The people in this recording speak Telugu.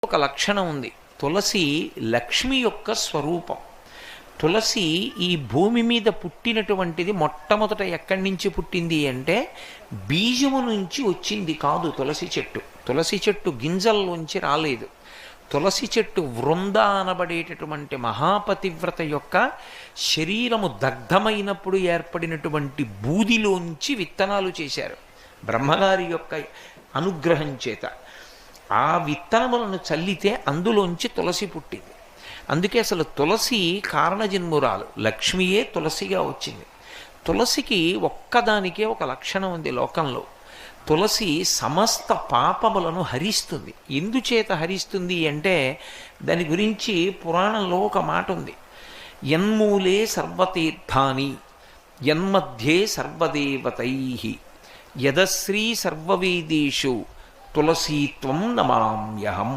ఒక లక్షణం ఉంది. తులసి లక్ష్మి యొక్క స్వరూపం. తులసి ఈ భూమి మీద పుట్టినటువంటిది మొట్టమొదట ఎక్కడి నుంచి పుట్టింది అంటే బీజము నుంచి వచ్చింది కాదు. తులసి చెట్టు గింజల్లోంచి రాలేదు. తులసి చెట్టు వృంద అనబడేటటువంటి మహాపతివ్రత యొక్క శరీరము దగ్ధమైనప్పుడు ఏర్పడినటువంటి బూదిలోంచి విత్తనాలు చేశారు బ్రహ్మగారి యొక్క అనుగ్రహం చేత. ఆ విత్తనములను చల్లితే అందులోంచి తులసి పుట్టింది. అందుకే అసలు తులసి కారణజన్మురాలు, లక్ష్మియే తులసిగా వచ్చింది. తులసికి ఒక్కదానికే ఒక లక్షణం ఉంది లోకంలో. తులసి సమస్త పాపములను హరిస్తుంది. ఎందుచేత హరిస్తుంది అంటే దాని గురించి పురాణంలో ఒక మాట ఉంది. యన్మూలే సర్వతీర్థాని యన్మధ్యే సర్వదేవతై యదశ్రీ సర్వవేదేషు తులసీత్వం నమామ్యహం.